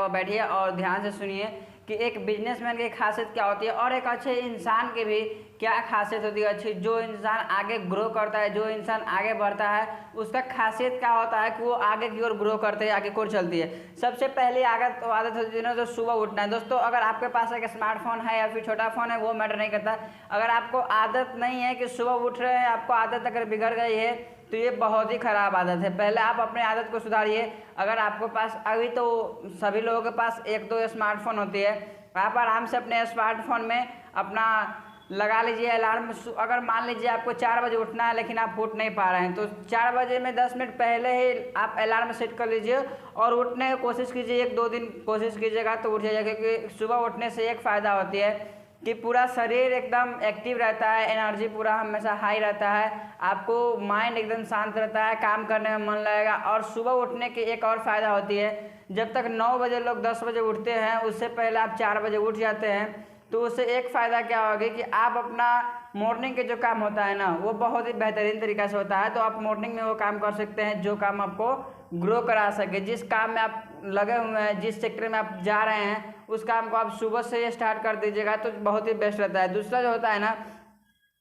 हुआ बैठिए और ध्यान से सुनिए कि एक बिजनेसमैन की खासियत क्या होती है और एक अच्छे इंसान की भी क्या खासियत होती है। अच्छी जो इंसान आगे ग्रो करता है, जो इंसान आगे बढ़ता है, उसका खासियत क्या होता है कि वो आगे की ओर ग्रो करते हैं, आगे की ओर चलती है। सबसे पहली आदत होती है ना, तो सुबह उठना है। दोस्तों, अगर आपके पास एक स्मार्टफोन है या फिर छोटा फ़ोन है, वो मैटर नहीं करता। अगर आपको आदत नहीं है कि सुबह उठ रहे हैं, आपको आदत अगर बिगड़ गई है तो ये बहुत ही ख़राब आदत है। पहले आप अपने आदत को सुधारिए। अगर आपके पास अभी तो सभी लोगों के पास एक दो स्मार्टफोन होती है, आप आराम से अपने स्मार्टफोन में अपना लगा लीजिए अलार्म। अगर मान लीजिए आपको 4 बजे उठना है लेकिन आप उठ नहीं पा रहे हैं, तो 4 बजे में 10 मिनट पहले ही आप अलार्म सेट कर लीजिए और उठने की कोशिश कीजिए। 1-2 दिन कोशिश कीजिएगा तो उठ जाइएगा, क्योंकि सुबह उठने से एक फ़ायदा होती है कि पूरा शरीर एकदम एक्टिव रहता है, एनर्जी पूरा हमेशा हाई रहता है, आपको माइंड एकदम शांत रहता है, काम करने में मन लगेगा। और सुबह उठने की एक और फ़ायदा होती है, जब तक 9 बजे लोग 10 बजे उठते हैं, उससे पहले आप 4 बजे उठ जाते हैं, तो उससे एक फ़ायदा क्या होगा कि आप अपना मॉर्निंग के जो काम होता है ना, वो बहुत ही बेहतरीन तरीक़े से होता है। तो आप मॉर्निंग में वो काम कर सकते हैं जो काम आपको ग्रो करा सके। जिस काम में आप लगे हुए हैं, जिस सेक्टर में आप जा रहे हैं, उस काम को आप सुबह से ही स्टार्ट कर दीजिएगा तो बहुत ही बेस्ट रहता है। दूसरा जो होता है ना,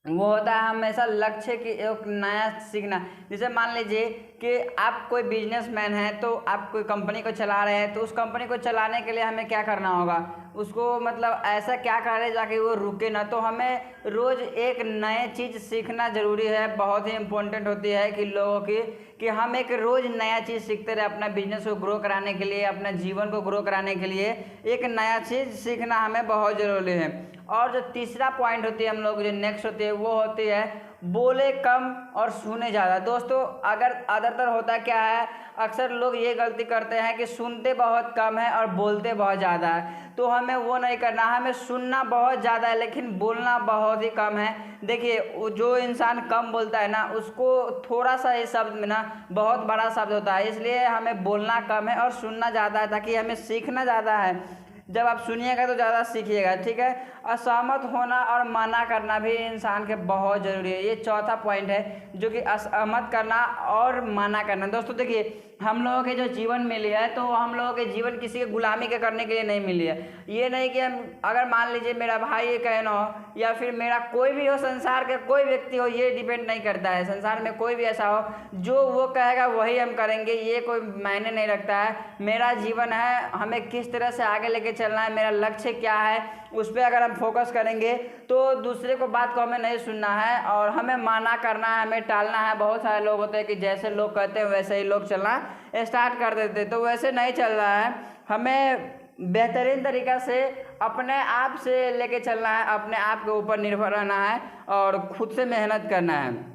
वो होता है हमेशा लक्ष्य की एक नया सीखना। जैसे मान लीजिए कि आप कोई बिजनेसमैन हैं, तो आप कोई कंपनी को चला रहे हैं, तो उस कंपनी को चलाने के लिए हमें क्या करना होगा, उसको मतलब ऐसा क्या करें जाके वो रुके ना। तो हमें रोज़ एक नए चीज़ सीखना ज़रूरी है। बहुत ही इम्पोर्टेंट होती है कि लोगों की कि हम एक रोज़ नया चीज़ सीखते रहे। अपना बिजनेस को ग्रो कराने के लिए, अपने जीवन को ग्रो कराने के लिए एक नया चीज़ सीखना हमें बहुत ज़रूरी है। और जो तीसरा पॉइंट होती है हम लोग जो नेक्स्ट होती है, वो होती है बोले कम और सुने ज़्यादा। दोस्तों, अगर ज़्यादातर होता क्या है, अक्सर लोग ये गलती करते हैं कि सुनते बहुत कम है और बोलते बहुत ज़्यादा है। तो हमें वो नहीं करना, हमें सुनना बहुत ज़्यादा है लेकिन बोलना बहुत ही कम है। देखिए, जो इंसान कम बोलता है ना, उसको थोड़ा सा इस शब्द में ना बहुत बड़ा शब्द होता है। इसलिए हमें बोलना कम है और सुनना ज़्यादा है, ताकि हमें सीखना ज़्यादा है। जब आप सुनिएगा तो ज़्यादा सीखिएगा, ठीक है। असहमत होना और मना करना भी इंसान के बहुत ज़रूरी है। ये चौथा पॉइंट है, जो कि असहमत करना और मना करना। दोस्तों देखिए, हम लोगों के जो जीवन मिली है, तो हम लोगों के जीवन किसी के गुलामी के करने के लिए नहीं मिली है। ये नहीं कि हम, अगर मान लीजिए मेरा भाई ये कहना हो या फिर मेरा कोई भी हो, संसार के कोई व्यक्ति हो, ये डिपेंड नहीं करता है। संसार में कोई भी ऐसा हो, जो वो कहेगा वही हम करेंगे, ये कोई मायने नहीं रखता है। मेरा जीवन है, हमें किस तरह से आगे लेके चलना है, मेरा लक्ष्य क्या है, उस पर अगर हम फोकस करेंगे तो दूसरे को बात को हमें नहीं सुनना है और हमें माना करना है, हमें टालना है। बहुत सारे लोग होते हैं कि जैसे लोग कहते हैं वैसे ही लोग चलना स्टार्ट कर देते, तो वैसे नहीं चल रहा है। हमें बेहतरीन तरीक़ा से अपने आप से लेके चलना है, अपने आप के ऊपर निर्भर रहना है और खुद से मेहनत करना है।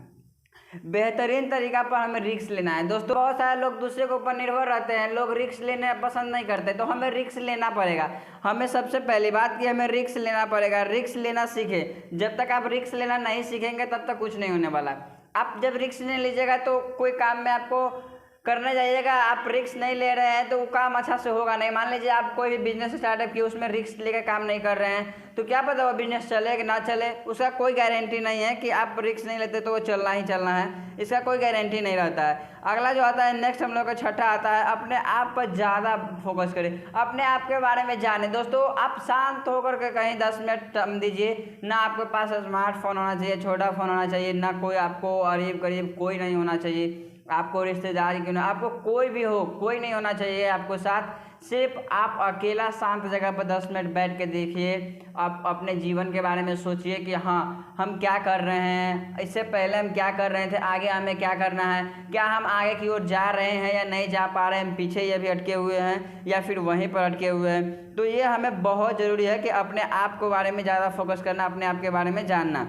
बेहतरीन तरीका पर हमें रिस्क लेना है। दोस्तों, बहुत सारे लोग दूसरे के ऊपर निर्भर रहते हैं, लोग रिस्क लेने पसंद नहीं करते, तो हमें रिस्क लेना पड़ेगा। हमें सबसे पहली बात कि हमें रिस्क लेना पड़ेगा। रिस्क लेना सीखें। जब तक आप रिस्क लेना नहीं सीखेंगे तब तक कुछ नहीं होने वाला। आप जब रिस्क नहीं लीजिएगा तो कोई काम में आपको करने जाइएगा, आप रिस्क नहीं ले रहे हैं तो वो काम अच्छा से होगा नहीं। मान लीजिए आप कोई भी बिजनेस स्टार्टअप किए, उसमें रिस्क लेकर काम नहीं कर रहे हैं, तो क्या पता वो बिजनेस चले कि ना चले। उसका कोई गारंटी नहीं है कि आप रिस्क नहीं लेते तो वो चलना ही चलना है, इसका कोई गारंटी नहीं रहता है। अगला जो आता है नेक्स्ट, हम लोग का छठा आता है, अपने आप पर ज़्यादा फोकस करें, अपने आप के बारे में जानें। दोस्तों, आप शांत होकर के कहीं 10 मिनट टाइम दीजिए। ना आपके पास स्मार्टफोन होना चाहिए, छोटा फ़ोन होना चाहिए, ना कोई आपको अरीब करीब कोई नहीं होना चाहिए, आपको रिश्तेदार क्यों ना, आपको कोई भी हो, कोई नहीं होना चाहिए आपको साथ। सिर्फ आप अकेला शांत जगह पर 10 मिनट बैठ के देखिए। आप अपने जीवन के बारे में सोचिए कि हाँ, हम क्या कर रहे हैं, इससे पहले हम क्या कर रहे थे, आगे हमें क्या करना है, क्या हम आगे की ओर जा रहे हैं या नहीं जा पा रहे हैं, हम पीछे ये भी अटके हुए हैं या फिर वहीं पर अटके हुए हैं। तो ये हमें बहुत ज़रूरी है कि अपने आप के बारे में ज़्यादा फोकस करना, अपने आप के बारे में जानना।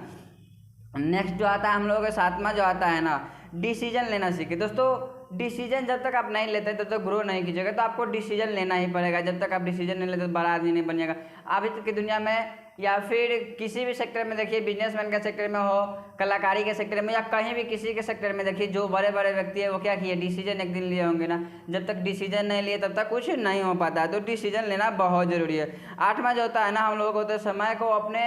नेक्स्ट जो आता है हम लोगों के सातवां जो आता है ना, डिसीजन लेना सीखे। दोस्तों, डिसीजन जब तक आप नहीं लेते तब तक ग्रो नहीं कीजिएगा, तो आपको डिसीजन लेना ही पड़ेगा। जब तक आप डिसीजन नहीं लेते तो बड़ा आदमी नहीं बनिएगा। अभी तक की दुनिया में या फिर किसी भी सेक्टर में देखिए, बिजनेसमैन के सेक्टर में हो, कलाकारी के सेक्टर में या कहीं भी किसी के सेक्टर में देखिए, जो बड़े बड़े व्यक्ति है वो क्या किए, डिसीजन एक दिन लिए होंगे ना। जब तक डिसीजन नहीं लिए तब तक कुछ नहीं हो पाता है, तो डिसीजन लेना बहुत ज़रूरी है। आठवां जो होता है ना, हम लोगों को तो समय को अपने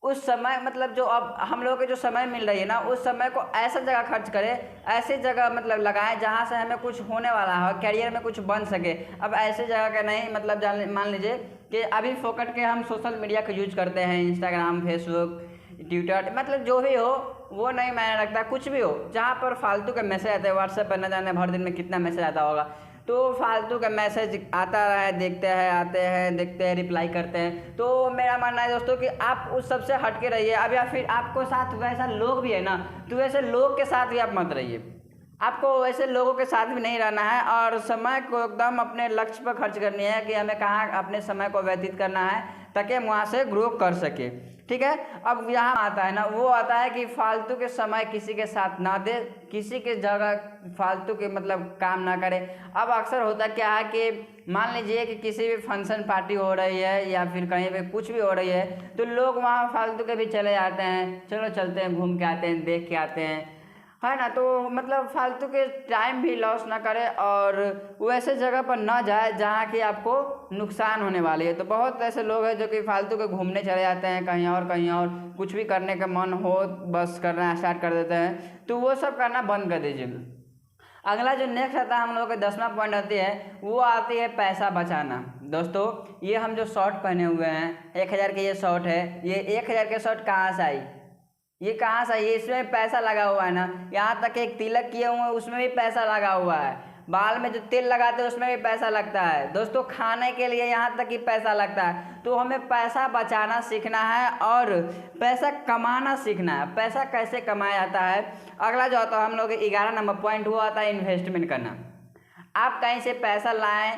उस समय मतलब जो अब हम लोग के जो समय मिल रही है ना, उस समय को ऐसा जगह खर्च करें, ऐसी जगह मतलब लगाएं जहाँ से हमें कुछ होने वाला हो, करियर में कुछ बन सके। अब ऐसी जगह का नहीं, मतलब जान मान लीजिए कि अभी फोकट के हम सोशल मीडिया का यूज करते हैं, इंस्टाग्राम, फेसबुक, ट्विटर, मतलब जो भी हो वो नहीं मायने रखता, कुछ भी हो जहाँ पर फालतू के मैसेज आते हैं। व्हाट्सएप पर न जाने भर दिन में कितना मैसेज आता होगा, तो फालतू का मैसेज आता है, देखते हैं, आते हैं, देखते हैं, रिप्लाई करते हैं। तो मेरा मानना है दोस्तों कि आप उस सब से हट के रहिए। अब या फिर आपको साथ वैसा लोग भी है ना, तो वैसे लोग के साथ भी आप मत रहिए। आपको वैसे लोगों के साथ भी नहीं रहना है और समय को एकदम अपने लक्ष्य पर खर्च करनी है कि हमें कहाँ अपने समय को व्यतीत करना है ताकि हम वहाँ से ग्रो कर सके। ठीक है, अब यहाँ आता है ना, वो आता है कि फालतू के समय किसी के साथ ना दे, किसी के जगह फालतू के मतलब काम ना करे। अब अक्सर होता क्या है कि मान लीजिए कि किसी भी फंक्शन पार्टी हो रही है या फिर कहीं पे कुछ भी हो रही है, तो लोग वहाँ फालतू के भी चले जाते हैं, चलो चलते हैं, घूम के आते हैं, देख के आते हैं, है ना। तो मतलब फालतू के टाइम भी लॉस ना करे और वैसे जगह पर ना जाए जहाँ की आपको नुकसान होने वाली है। तो बहुत ऐसे लोग हैं जो कि फालतू के घूमने चले जाते हैं कहीं और, कुछ भी करने का मन हो बस करना स्टार्ट कर देते हैं, तो वो सब करना बंद कर दीजिए। अगला जो नेक्स्ट आता है हम लोग का 10वां पॉइंट आती है, वो आती है पैसा बचाना। दोस्तों ये हम जो शर्ट पहने हुए हैं, 1000 की ये शर्ट है, ये 1000 के शर्ट कहाँ से आई, ये कहाँ से आई, ये इसमें पैसा लगा हुआ है ना। यहाँ तक एक तिलक किए हुए हैं उसमें भी पैसा लगा हुआ है, बाल में जो तेल लगाते हैं उसमें भी पैसा लगता है, दोस्तों खाने के लिए यहाँ तक कि पैसा लगता है। तो हमें पैसा बचाना सीखना है और पैसा कमाना सीखना है। पैसा कैसे कमाया जाता है, अगला जो आता है हम लोग 11 नंबर पॉइंट, वो आता है इन्वेस्टमेंट करना। आप कहीं से पैसा लाएं,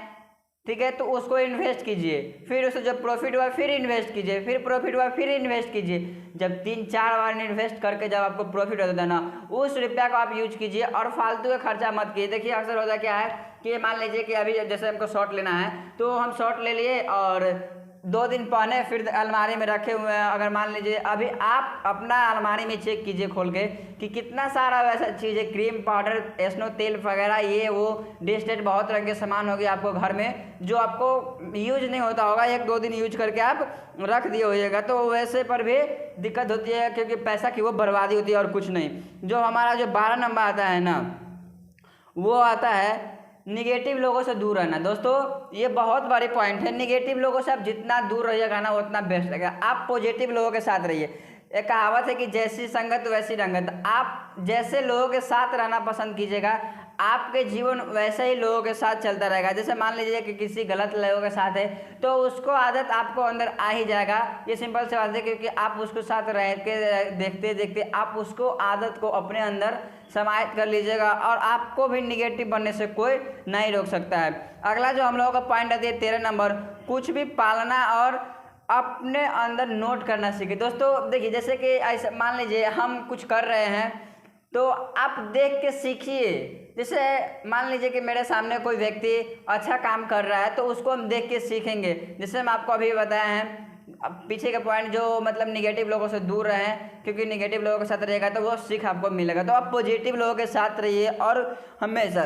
ठीक है, तो उसको इन्वेस्ट कीजिए, फिर उससे जब प्रॉफिट हुआ फिर इन्वेस्ट कीजिए, फिर प्रॉफिट हुआ फिर इन्वेस्ट कीजिए। जब 3-4 बार इन्वेस्ट करके जब आपको प्रॉफिट होता है ना, उस रुपया को आप यूज कीजिए और फालतू का खर्चा मत कीजिए। देखिए अक्सर होता क्या है कि मान लीजिए कि अभी जैसे हमको शॉर्ट लेना है, तो हम शॉर्ट ले लिए और 2 दिन पहने फिर अलमारी में रखे हुए हैं। अगर मान लीजिए अभी आप अपना अलमारी में चेक कीजिए खोल के कि कितना सारा वैसा चीज़ है, क्रीम, पाउडर, स्नो तेल वगैरह, ये वो डिस्टेट, बहुत तरह के सामान होगी आपको घर में जो आपको यूज नहीं होता होगा, 1-2 दिन यूज करके आप रख दिए होइएगा। तो वैसे पर भी दिक्कत होती है क्योंकि पैसा की वो बर्बादी होती है और कुछ नहीं। जो हमारा जो 12 नंबर आता है ना, वो आता है निगेटिव लोगों से दूर रहना। दोस्तों ये बहुत बड़ी पॉइंट है, निगेटिव लोगों से आप जितना दूर रहिएगा ना उतना बेस्ट रहेगा। आप पॉजिटिव लोगों के साथ रहिए। एक कहावत है कि जैसी संगत वैसी रंगत। आप जैसे लोगों के साथ रहना पसंद कीजिएगा, आपके जीवन वैसे ही लोगों के साथ चलता रहेगा। जैसे मान लीजिए कि किसी गलत लोगों के साथ है तो उसको आदत आपको अंदर आ ही जाएगा। ये सिंपल सी बात है क्योंकि आप उसके साथ रह के देखते देखते आप उसको आदत को अपने अंदर समाहित कर लीजिएगा और आपको भी निगेटिव बनने से कोई नहीं रोक सकता है। अगला जो हम लोगों का पॉइंट आती है 13 नंबर, कुछ भी पालना और अपने अंदर नोट करना सीखिए। दोस्तों देखिए जैसे कि ऐसे मान लीजिए हम कुछ कर रहे हैं तो आप देख के सीखिए। जैसे मान लीजिए कि मेरे सामने कोई व्यक्ति अच्छा काम कर रहा है तो उसको हम देख के सीखेंगे। जैसे हम आपको अभी बताए हैं अब पीछे का पॉइंट, जो मतलब निगेटिव लोगों से दूर रहें क्योंकि निगेटिव लोगों के साथ रहेगा तो वो सीख आपको मिलेगा। तो आप पॉजिटिव लोगों के साथ रहिए और हमेशा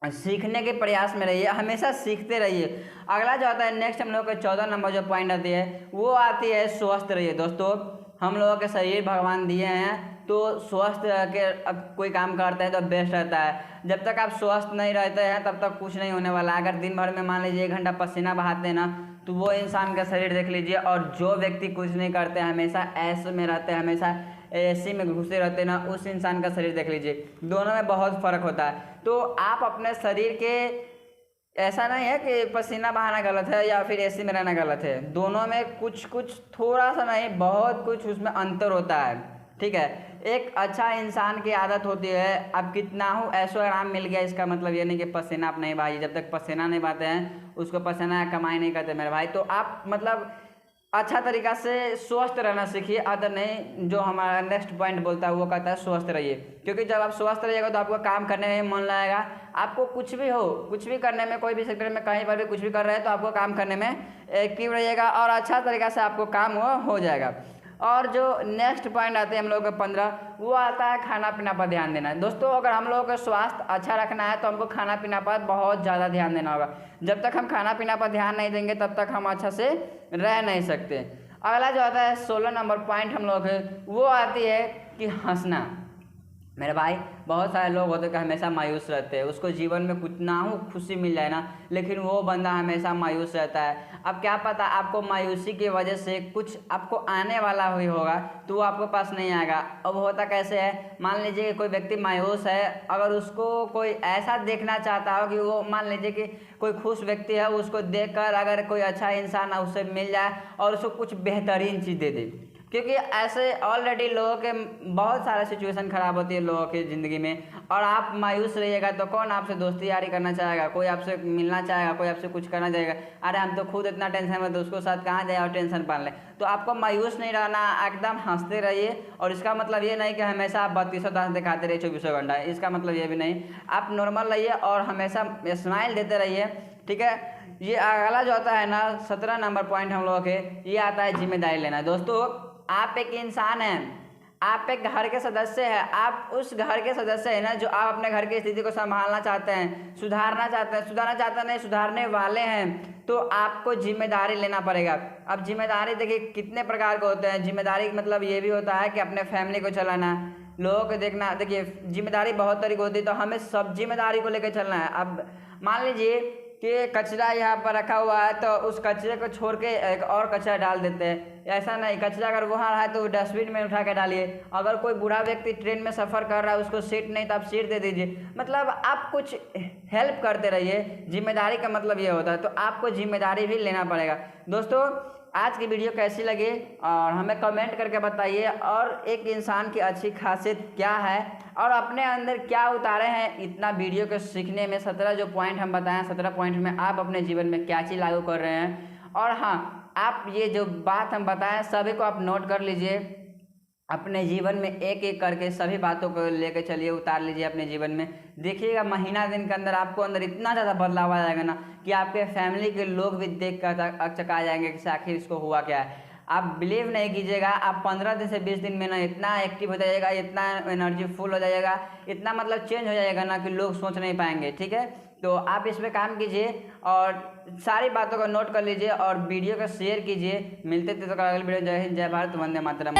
सीखने के प्रयास में रहिए, हमेशा सीखते रहिए। अगला जो आता है नेक्स्ट हम लोग का 14 नंबर जो पॉइंट आती है वो आती है स्वस्थ रहिए। दोस्तों हम लोगों के शरीर भगवान दिए हैं तो स्वस्थ रह के अब कोई काम करते हैं तो बेस्ट रहता है। जब तक आप स्वस्थ नहीं रहते हैं तब तक कुछ नहीं होने वाला। अगर दिन भर में मान लीजिए 1 घंटा पसीना बहाते हैं ना तो वो इंसान का शरीर देख लीजिए, और जो व्यक्ति कुछ नहीं करते हमेशा ऐसे में रहते हैं, हमेशा एसी में घुसे रहते हैं ना, उस इंसान का शरीर देख लीजिए, दोनों में बहुत फर्क होता है। तो आप अपने शरीर के, ऐसा नहीं है कि पसीना बहाना गलत है या फिर एसी में रहना गलत है, दोनों में कुछ कुछ थोड़ा सा नहीं बहुत कुछ उसमें अंतर होता है। ठीक है, एक अच्छा इंसान की आदत होती है अब कितना हो ऐशो आराम मिल गया, इसका मतलब ये नहीं कि पसीना आप नहीं बहाइए। जब तक पसीना नहीं बहाते हैं उसको पसीना कमाई नहीं करते मेरे भाई। तो आप मतलब अच्छा तरीका से स्वस्थ रहना सीखिए, अदर नहीं। जो हमारा नेक्स्ट पॉइंट बोलता है वो कहता है स्वस्थ रहिए, क्योंकि जब आप स्वस्थ रहिएगा तो आपको काम करने में मन लगेगा। आपको कुछ भी हो, कुछ भी करने में, कोई भी सेक्टर में कहीं पर भी कुछ भी कर रहे हैं तो आपको काम करने में एक्टिव रहिएगा और अच्छा तरीका से आपको काम हो जाएगा। और जो नेक्स्ट पॉइंट आते हैं हम लोग का 15, वो आता है खाना पीना पर ध्यान देना। दोस्तों अगर हम लोगों का स्वास्थ्य अच्छा रखना है तो हमको खाना पीना पर बहुत ज़्यादा ध्यान देना होगा। जब तक हम खाना पीना पर ध्यान नहीं देंगे तब तक हम अच्छा से रह नहीं सकते। अगला जो आता है 16 नंबर पॉइंट हम लोग वो आती है कि हंसना। मेरे भाई बहुत सारे लोग होते हैं कि हमेशा मायूस रहते हैं, उसको जीवन में कुछ ना हो खुशी मिल जाए ना, लेकिन वो बंदा हमेशा मायूस रहता है। अब क्या पता आपको मायूसी की वजह से कुछ आपको आने वाला हुई होगा तो वो आपके पास नहीं आएगा। अब होता कैसे है, मान लीजिए कोई व्यक्ति मायूस है, अगर उसको कोई ऐसा देखना चाहता हो कि वो मान लीजिए कि कोई खुश व्यक्ति है, उसको देखकर अगर कोई अच्छा इंसान उससे मिल जाए और उसको कुछ बेहतरीन चीज़ दे दे, क्योंकि ऐसे ऑलरेडी लोगों के बहुत सारे सिचुएशन ख़राब होती है लोगों की ज़िंदगी में, और आप मायूस रहिएगा तो कौन आपसे दोस्ती यारी करना चाहेगा, कोई आपसे मिलना चाहेगा, कोई आपसे कुछ करना चाहेगा। अरे हम तो खुद इतना टेंशन में, तो उसको साथ कहाँ जाए और टेंशन पाल लें। तो आपको मायूस नहीं रहना, एकदम हंसते रहिए। और इसका मतलब ये नहीं कि हमेशा आप 32 दांत दिखाते रहिए 24 घंटा, इसका मतलब ये भी नहीं। आप नॉर्मल रहिए और हमेशा स्माइल देते रहिए, ठीक है। ये अगला जो आता है ना 17 नंबर पॉइंट हम लोगों के, ये आता है जिम्मेदारी लेना। दोस्तों आप एक इंसान हैं, आप एक घर के सदस्य हैं, आप उस घर के सदस्य हैं ना जो आप अपने घर की स्थिति को संभालना चाहते हैं, सुधारना चाहते नहीं, सुधारने वाले हैं। तो आपको जिम्मेदारी लेना पड़ेगा। अब जिम्मेदारी देखिए कितने प्रकार के होते हैं। जिम्मेदारी मतलब ये भी होता है कि अपने फैमिली को चलाना, लोगों को देखना। देखिए जिम्मेदारी बहुत तरीके होती है, तो हमें सब जिम्मेदारी को लेकर चलना है। अब मान लीजिए कि कचरा यहाँ पर रखा हुआ है, तो उस कचरे को छोड़ के एक और कचरा डाल देते हैं। ऐसा नहीं, कचरा अगर वहाँ है तो डस्टबिन में उठा के डालिए। अगर कोई बूढ़ा व्यक्ति ट्रेन में सफ़र कर रहा है, उसको सीट नहीं तो आप सीट दे दीजिए। मतलब आप कुछ हेल्प करते रहिए, जिम्मेदारी का मतलब ये होता है। तो आपको जिम्मेदारी भी लेना पड़ेगा। दोस्तों आज की वीडियो कैसी लगी और हमें कमेंट करके बताइए, और एक इंसान की अच्छी खासियत क्या है और अपने अंदर क्या उतारे हैं इतना वीडियो को सीखने में। 17 जो पॉइंट हम बताएं, 17 पॉइंट में आप अपने जीवन में क्या चीज़ लागू कर रहे हैं। और हाँ, आप ये जो बात हम बताएं सभी को आप नोट कर लीजिए, अपने जीवन में एक एक करके सभी बातों को लेकर चलिए, उतार लीजिए अपने जीवन में। देखिएगा महीना दिन के अंदर आपको अंदर इतना ज़्यादा बदलाव आ जाएगा ना कि आपके फैमिली के लोग भी देख कर अचका जाएंगे कि आखिर इसको हुआ क्या है। आप बिलीव नहीं कीजिएगा, आप 15 दिन से 20 दिन में ना इतना एक्टिव हो जाइएगा, इतना एनर्जी फुल हो जाइएगा, इतना मतलब चेंज हो जाएगा ना कि लोग सोच नहीं पाएंगे, ठीक है। तो आप इस पे काम कीजिए और सारी बातों को नोट कर लीजिए और वीडियो को शेयर कीजिए। मिलते थे तो अगले वीडियो। जय हिंद, जय भारत, वंदे मातरम।